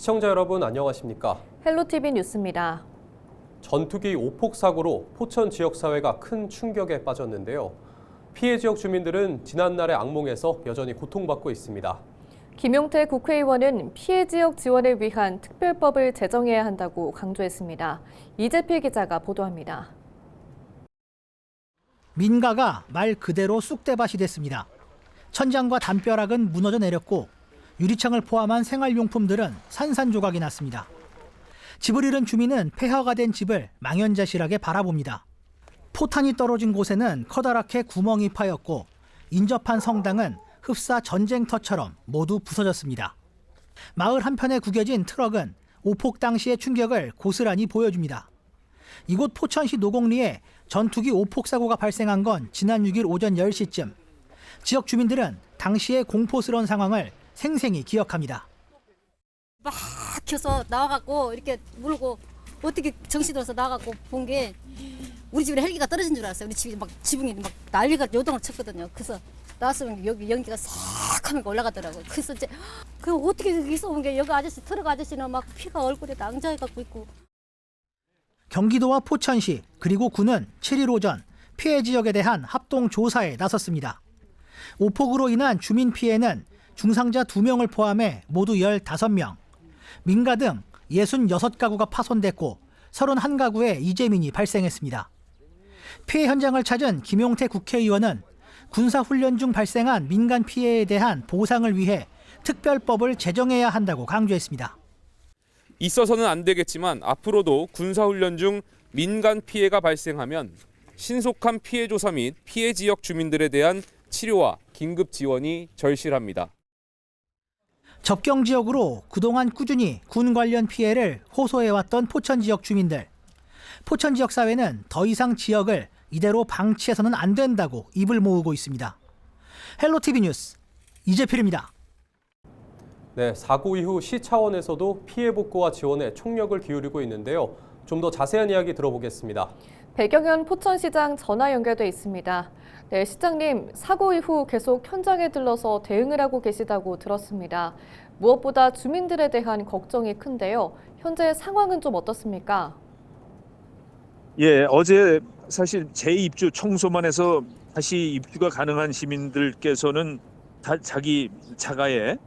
시청자 여러분 안녕하십니까? 헬로티비 뉴스입니다. 전투기 오폭 사고로 포천 지역사회가 큰 충격에 빠졌는데요. 피해 지역 주민들은 지난날의 악몽에서 여전히 고통받고 있습니다. 김용태 국회의원은 피해 지역 지원을 위한 특별법을 제정해야 한다고 강조했습니다. 이재필 기자가 보도합니다. 민가가 말 그대로 쑥대밭이 됐습니다. 천장과 담벼락은 무너져 내렸고 유리창을 포함한 생활용품들은 산산조각이 났습니다. 집을 잃은 주민은 폐허가 된 집을 망연자실하게 바라봅니다. 포탄이 떨어진 곳에는 커다랗게 구멍이 파였고 인접한 성당은 흡사 전쟁터처럼 모두 부서졌습니다. 마을 한편에 구겨진 트럭은 오폭 당시의 충격을 고스란히 보여줍니다. 이곳 포천시 노곡리에 전투기 오폭 사고가 발생한 건 지난 6일 오전 10시쯤. 지역 주민들은 당시의 공포스러운 상황을 생생히 기억합니다. 막 켜서 나와갖고 이렇게 물고 어떻게 정신 들어서 나와갖고 본 게 우리 집에 헬기가 떨어진 줄 알았어요. 우리 집이 막 지붕이 막 난리가 요동을 쳤거든요. 그래서 나왔으면 여기 연기가 싹 하면 올라가더라고요. 그래서 이제 그 어떻게 여기서 온 게 여기 아저씨 트럭 아저씨는 막 피가 얼굴에 낭자해갖고 있고. 경기도와 포천시 그리고 군은 7일 오전 피해 지역에 대한 합동 조사에 나섰습니다. 오폭으로 인한 주민 피해는 중상자 2명을 포함해 모두 15명, 민가 등 66가구가 파손됐고 31가구에 이재민이 발생했습니다. 피해 현장을 찾은 김용태 국회의원은 군사훈련 중 발생한 민간 피해에 대한 보상을 위해 특별법을 제정해야 한다고 강조했습니다. 있어서는 안 되겠지만 앞으로도 군사훈련 중 민간 피해가 발생하면 신속한 피해 조사 및 피해 지역 주민들에 대한 치료와 긴급 지원이 절실합니다. 접경 지역으로 그동안 꾸준히 군 관련 피해를 호소해왔던 포천 지역 주민들. 포천 지역 사회는 더 이상 지역을 이대로 방치해서는 안 된다고 입을 모으고 있습니다. 헬로티비 뉴스 이재필입니다. 네, 사고 이후 시 차원에서도 피해 복구와 지원에 총력을 기울이고 있는데요. 좀 더 자세한 이야기 들어보겠습니다. 배경현 포천시장 전화 연결돼 있습니다. 네, 시장님, 사고 이후 계속 현장에 들러서 대응을 하고 계시다고 들었습니다. 무엇보다 주민들에 대한 걱정이 큰데요. 현재 상황은 좀 어떻습니까? 예, 어제 사실 재입주 청소만 해서 다시 입주가 가능한 시민들께서는 다 자기 자가에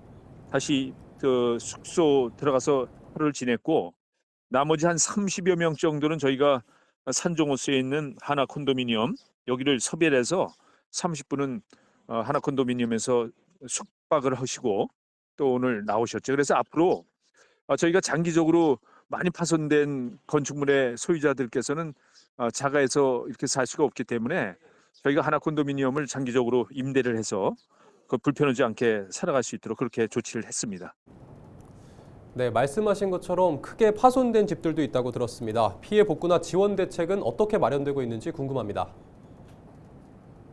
다시 그 숙소 들어가서 하루를 지냈고 나머지 한 30여 명 정도는 저희가 산정호수에 있는 하나 콘도미니엄 여기를 섭외해서 30분은 하나 콘도미니엄에서 숙박을 하시고 또 오늘 나오셨죠. 그래서 앞으로 저희가 장기적으로 많이 파손된 건축물의 소유자들께서는 자가에서 이렇게 살 수가 없기 때문에 저희가 하나 콘도미니엄을 장기적으로 임대를 해서 그 불편하지 않게 살아갈 수 있도록 그렇게 조치를 했습니다. 네, 말씀하신 것처럼 크게 파손된 집들도 있다고 들었습니다. 피해 복구나 지원 대책은 어떻게 마련되고 있는지 궁금합니다.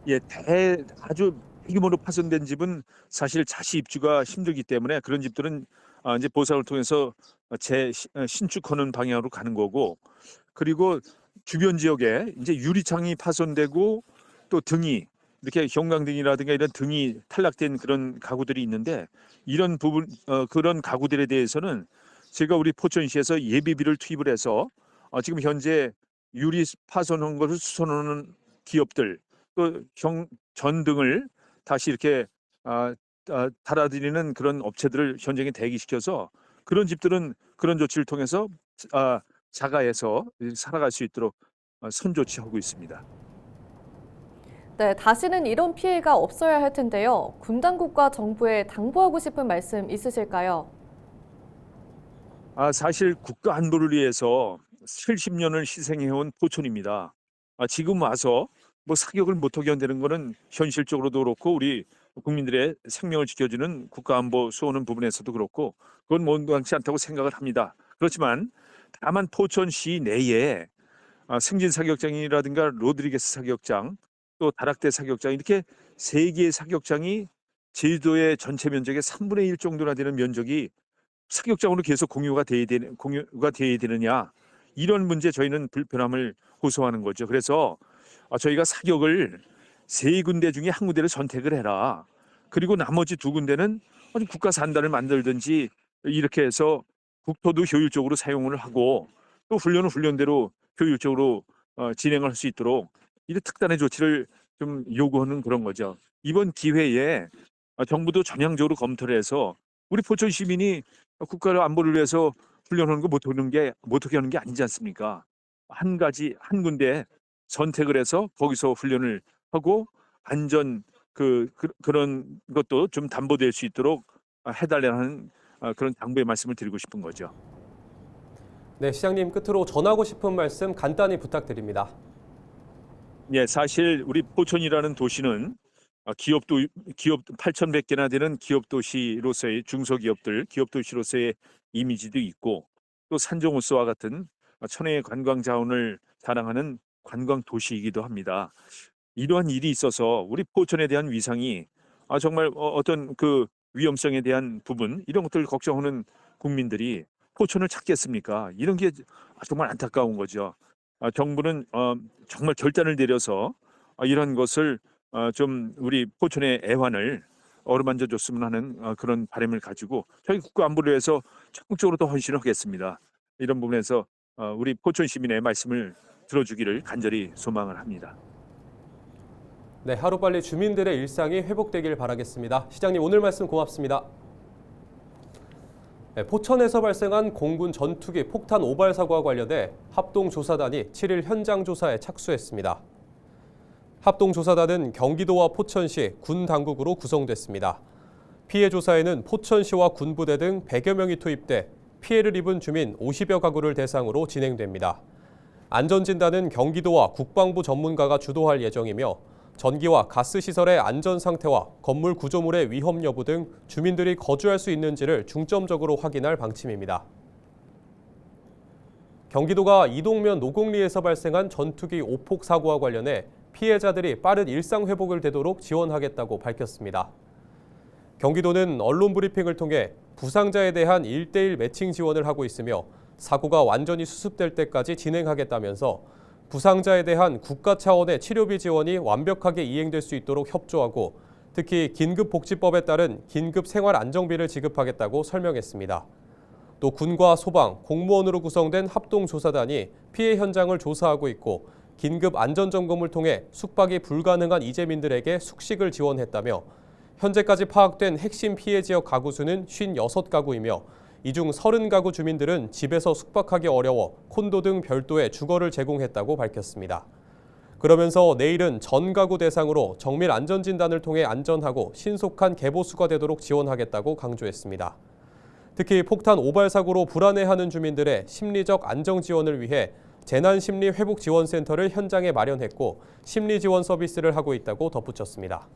예, 아주 대규모로 파손된 집은 사실 자시 입주가 힘들기 때문에 그런 집들은 이제 보상을 통해서 신축하는 방향으로 가는 거고, 그리고 주변 지역에 이제 유리창이 파손되고 또 등이 이렇게 형광등이라든가 이런 등이 탈락된 그런 가구들이 있는데 이런 부분 그런 가구들에 대해서는 제가 우리 포천시에서 예비비를 투입을 해서 지금 현재 유리 파손한 것을 수선하는 기업들 또 전등을 다시 이렇게 달아드리는 그런 업체들을 현장에 대기시켜서 그런 집들은 그런 조치를 통해서 자가에서 살아갈 수 있도록 선조치하고 있습니다. 네, 다시는 이런 피해가 없어야 할 텐데요. 군 당국과 정부에 당부하고 싶은 말씀 있으실까요? 사실 국가 안보를 위해서 70년을 희생해온 포천입니다. 지금 와서 뭐 사격을 못하게 한다는 것은 현실적으로도 그렇고 우리 국민들의 생명을 지켜주는 국가안보 수호하는 부분에서도 그렇고 그건 마땅치 않다고 생각을 합니다. 그렇지만 다만 포천시 내에 승진 사격장이라든가 로드리게스 사격장 또 다락대 사격장 이렇게 3개의 사격장이 제주도의 전체 면적의 3분의 1 정도나 되는 면적이 사격장으로 계속 공유가 돼야 되느냐 이런 문제 저희는 불편함을 호소하는 거죠. 그래서 저희가 사격을 3군데 중에 한 군데를 선택을 해라. 그리고 나머지 2군데는 국가 산단을 만들든지 이렇게 해서 국토도 효율적으로 사용을 하고 또 훈련은 훈련대로 효율적으로 진행을 할 수 있도록 이런 특단의 조치를 좀 요구하는 그런 거죠. 이번 기회에 정부도 전향적으로 검토를 해서 우리 포천 시민이 국가의 안보를 위해서 훈련하는 거 못하게 하는 게 아니지 않습니까? 한 군데 선택을 해서 거기서 훈련을 하고 안전 그런 것도 좀 담보될 수 있도록 해달라는 그런 당부의 말씀을 드리고 싶은 거죠. 네, 시장님 끝으로 전하고 싶은 말씀 간단히 부탁드립니다. 예, 사실 우리 포천이라는 도시는 기업 8,100개나 되는 기업 도시로서의 중소기업들, 기업 도시로서의 이미지도 있고 또 산정호수와 같은 천혜의 관광 자원을 자랑하는 관광 도시이기도 합니다. 이러한 일이 있어서 우리 포천에 대한 위상이 정말 어떤 그 위험성에 대한 부분 이런 것들을 걱정하는 국민들이 포천을 찾겠습니까? 이런 게 정말 안타까운 거죠. 정부는 정말 결단을 내려서 이런 것을 좀 우리 포천의 애환을 어루만져 줬으면 하는 그런 바람을 가지고 저희 국가 안보를 위해서 적극적으로 더 헌신하겠습니다. 이런 부분에서 우리 포천 시민의 말씀을 들어주기를 간절히 소망을 합니다. 네, 하루빨리 주민들의 일상이 회복되길 바라겠습니다. 시장님 오늘 말씀 고맙습니다. 네, 포천에서 발생한 공군 전투기 폭탄 오발 사고와 관련해 합동조사단이 7일 현장 조사에 착수했습니다. 합동조사단은 경기도와 포천시, 군 당국으로 구성됐습니다. 피해 조사에는 포천시와 군부대 등 100여 명이 투입돼 피해를 입은 주민 50여 가구를 대상으로 진행됩니다. 안전진단은 경기도와 국방부 전문가가 주도할 예정이며 전기와 가스 시설의 안전 상태와 건물 구조물의 위험 여부 등 주민들이 거주할 수 있는지를 중점적으로 확인할 방침입니다. 경기도가 이동면 노곡리에서 발생한 전투기 오폭 사고와 관련해 피해자들이 빠른 일상 회복을 되도록 지원하겠다고 밝혔습니다. 경기도는 언론 브리핑을 통해 부상자에 대한 1:1 매칭 지원을 하고 있으며 사고가 완전히 수습될 때까지 진행하겠다면서 부상자에 대한 국가 차원의 치료비 지원이 완벽하게 이행될 수 있도록 협조하고 특히 긴급복지법에 따른 긴급 생활안정비를 지급하겠다고 설명했습니다. 또 군과 소방, 공무원으로 구성된 합동조사단이 피해 현장을 조사하고 있고 긴급 안전점검을 통해 숙박이 불가능한 이재민들에게 숙식을 지원했다며 현재까지 파악된 핵심 피해 지역 가구 수는 56가구이며 이 중 30가구 주민들은 집에서 숙박하기 어려워 콘도 등 별도의 주거를 제공했다고 밝혔습니다. 그러면서 내일은 전 가구 대상으로 정밀 안전진단을 통해 안전하고 신속한 개보수가 되도록 지원하겠다고 강조했습니다. 특히 폭탄 오발 사고로 불안해하는 주민들의 심리적 안정 지원을 위해 재난심리회복지원센터를 현장에 마련했고 심리지원 서비스를 하고 있다고 덧붙였습니다.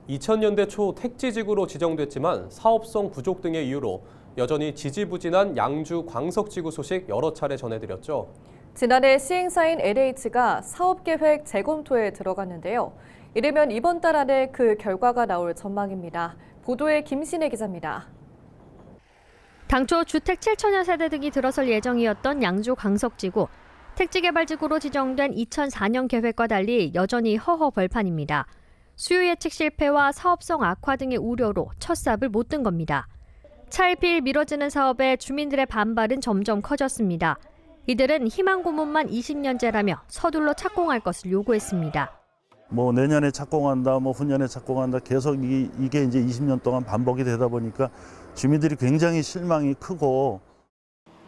(2000년대) 초 택지지구로 지정됐지만 사업성 부족 등의 이유로 여전히 지지부진한 양주 광석지구 소식 여러 차례 전해드렸죠. 지난해 시행사인 LH가 사업계획 재검토에 들어갔는데요. 이르면 이번 달 안에 그 결과가 나올 전망입니다. 보도에 김신혜 기자입니다. 당초 주택 7천여 세대 등이 들어설 예정이었던 양주 광석지구. 택지개발지구로 지정된 2004년 계획과 달리 여전히 허허벌판입니다. 수요 예측 실패와 사업성 악화 등의 우려로 첫 삽을 못 든 겁니다. 차일피일 미뤄지는 사업에 주민들의 반발은 점점 커졌습니다. 이들은 희망 고문만 20년째라며 서둘러 착공할 것을 요구했습니다. 내년에 착공한다, 후년에 착공한다 계속 이게 이제 20년 동안 반복이 되다 보니까 주민들이 굉장히 실망이 크고.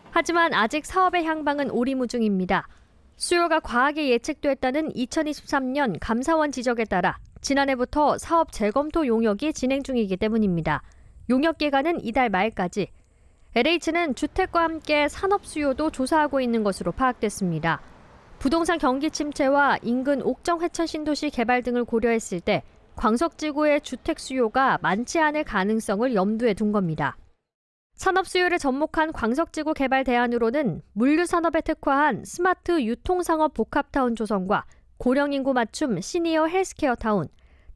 하지만 아직 사업의 향방은 오리무중입니다. 수요가 과하게 예측됐다는 2023년 감사원 지적에 따라 지난해부터 사업 재검토 용역이 진행 중이기 때문입니다. 용역 기간은 이달 말까지. LH는 주택과 함께 산업 수요도 조사하고 있는 것으로 파악됐습니다. 부동산 경기 침체와 인근 옥정 회천 신도시 개발 등을 고려했을 때 광석지구의 주택 수요가 많지 않을 가능성을 염두에 둔 겁니다. 산업 수요를 접목한 광석지구 개발 대안으로는 물류산업에 특화한 스마트 유통상업 복합타운 조성과 고령 인구 맞춤 시니어 헬스케어 타운,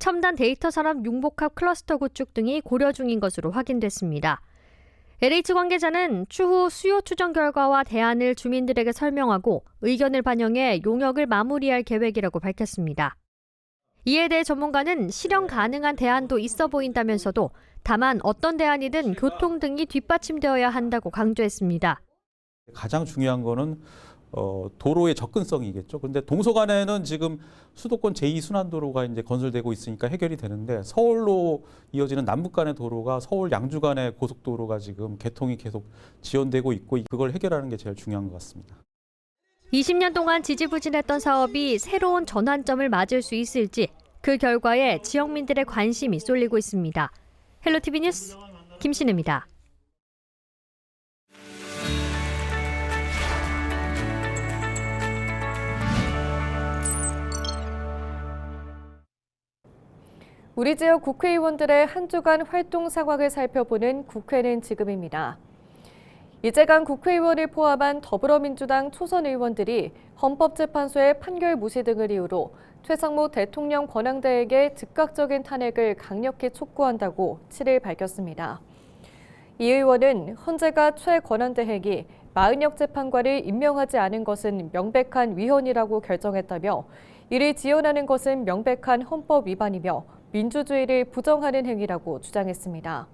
첨단 데이터 산업 융복합 클러스터 구축 등이 고려 중인 것으로 확인됐습니다. LH 관계자는 추후 수요 추정 결과와 대안을 주민들에게 설명하고 의견을 반영해 용역을 마무리할 계획이라고 밝혔습니다. 이에 대해 전문가는 실현 가능한 대안도 있어 보인다면서도 다만 어떤 대안이든 교통 등이 뒷받침되어야 한다고 강조했습니다. 가장 중요한 거는 도로의 접근성이겠죠. 그런데 동서간에는 지금 수도권 제2순환도로가 이제 건설되고 있으니까 해결이 되는데 서울로 이어지는 남북 간의 도로가 서울 양주 간의 고속도로가 지금 개통이 계속 지연되고 있고 그걸 해결하는 게 제일 중요한 것 같습니다. 20년 동안 지지부진했던 사업이 새로운 전환점을 맞을 수 있을지 그 결과에 지역민들의 관심이 쏠리고 있습니다. 헬로티비 뉴스 김신혜입니다. 우리 지역 국회의원들의 한 주간 활동 상황을 살펴보는 국회는 지금입니다. 이재강 국회의원을 포함한 더불어민주당 초선 의원들이 헌법재판소의 판결 무시 등을 이유로 최상무 대통령 권한대행의 즉각적인 탄핵을 강력히 촉구한다고 7일 밝혔습니다. 이 의원은 헌재가 최 권한대행이 마은혁 재판관을 임명하지 않은 것은 명백한 위헌이라고 결정했다며 이를 지원하는 것은 명백한 헌법 위반이며 민주주의를 부정하는 행위라고 주장했습니다.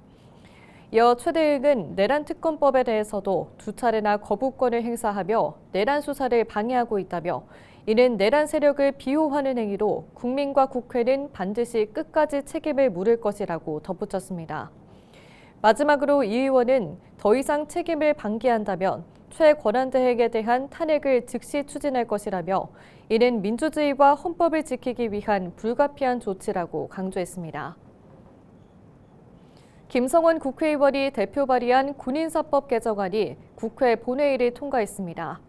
이어 최 대행은 내란 특검법에 대해서도 두 차례나 거부권을 행사하며 내란 수사를 방해하고 있다며 이는 내란 세력을 비호하는 행위로 국민과 국회는 반드시 끝까지 책임을 물을 것이라고 덧붙였습니다. 마지막으로 이 의원은 더 이상 책임을 방기한다면 최 권한대행에 대한 탄핵을 즉시 추진할 것이라며 이는 민주주의와 헌법을 지키기 위한 불가피한 조치라고 강조했습니다. 김성원 국회의원이 대표 발의한 군인사법 개정안이 국회 본회의를 통과했습니다.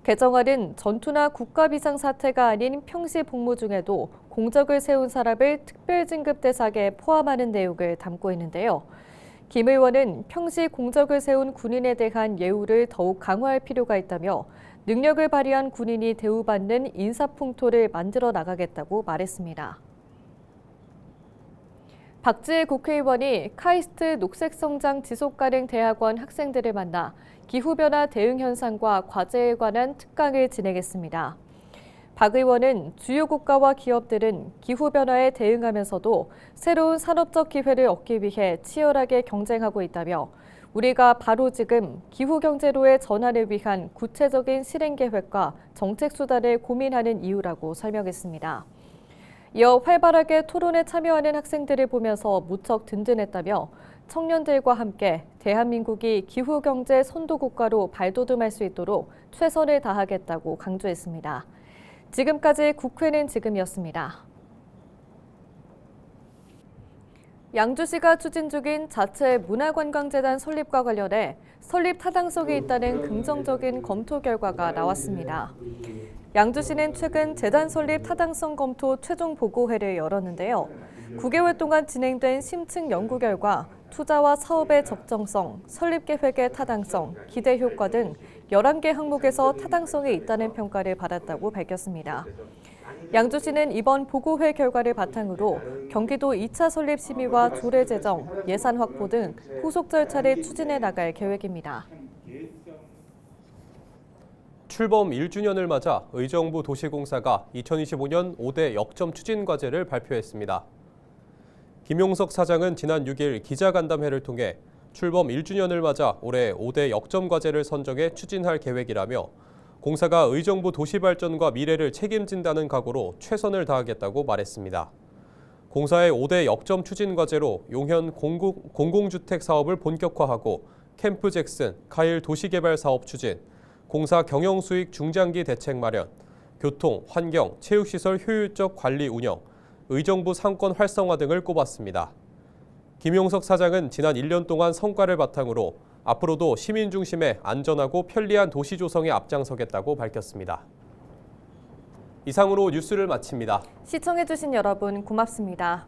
개정안은 전투나 국가비상사태가 아닌 평시 복무 중에도 공적을 세운 사람을 특별진급 대상에 포함하는 내용을 담고 있는데요. 김 의원은 평시 공적을 세운 군인에 대한 예우를 더욱 강화할 필요가 있다며 능력을 발휘한 군인이 대우받는 인사풍토를 만들어 나가겠다고 말했습니다. 박지혜 국회의원이 카이스트 녹색성장 지속가능대학원 학생들을 만나 기후변화 대응 현상과 과제에 관한 특강을 진행했습니다. 박 의원은 주요 국가와 기업들은 기후변화에 대응하면서도 새로운 산업적 기회를 얻기 위해 치열하게 경쟁하고 있다며 우리가 바로 지금 기후경제로의 전환을 위한 구체적인 실행계획과 정책수단을 고민하는 이유라고 설명했습니다. 이어 활발하게 토론에 참여하는 학생들을 보면서 무척 든든했다며 청년들과 함께 대한민국이 기후경제 선도국가로 발돋움할 수 있도록 최선을 다하겠다고 강조했습니다. 지금까지 국회는 지금이었습니다. 양주시가 추진 중인 자체 문화관광재단 설립과 관련해 설립 타당성이 있다는 긍정적인 검토 결과가 나왔습니다. 양주시는 최근 재단 설립 타당성 검토 최종 보고회를 열었는데요. 9개월 동안 진행된 심층 연구 결과 투자와 사업의 적정성, 설립 계획의 타당성, 기대 효과 등 11개 항목에서 타당성이 있다는 평가를 받았다고 밝혔습니다. 양주시는 이번 보고회 결과를 바탕으로 경기도 2차 설립 심의와 조례 제정, 예산 확보 등 후속 절차를 추진해 나갈 계획입니다. 출범 1주년을 맞아 의정부 도시공사가 2025년 5대 역점 추진 과제를 발표했습니다. 김용석 사장은 지난 6일 기자간담회를 통해 출범 1주년을 맞아 올해 5대 역점 과제를 선정해 추진할 계획이라며 공사가 의정부 도시발전과 미래를 책임진다는 각오로 최선을 다하겠다고 말했습니다. 공사의 5대 역점 추진 과제로 용현 공공주택 사업을 본격화하고 캠프 잭슨, 카일 도시개발 사업 추진, 공사 경영수익 중장기 대책 마련, 교통, 환경, 체육시설 효율적 관리 운영, 의정부 상권 활성화 등을 꼽았습니다. 김용석 사장은 지난 1년 동안 성과를 바탕으로 앞으로도 시민 중심의 안전하고 편리한 도시 조성에 앞장서겠다고 밝혔습니다. 이상으로 뉴스를 마칩니다. 시청해주신 여러분 고맙습니다.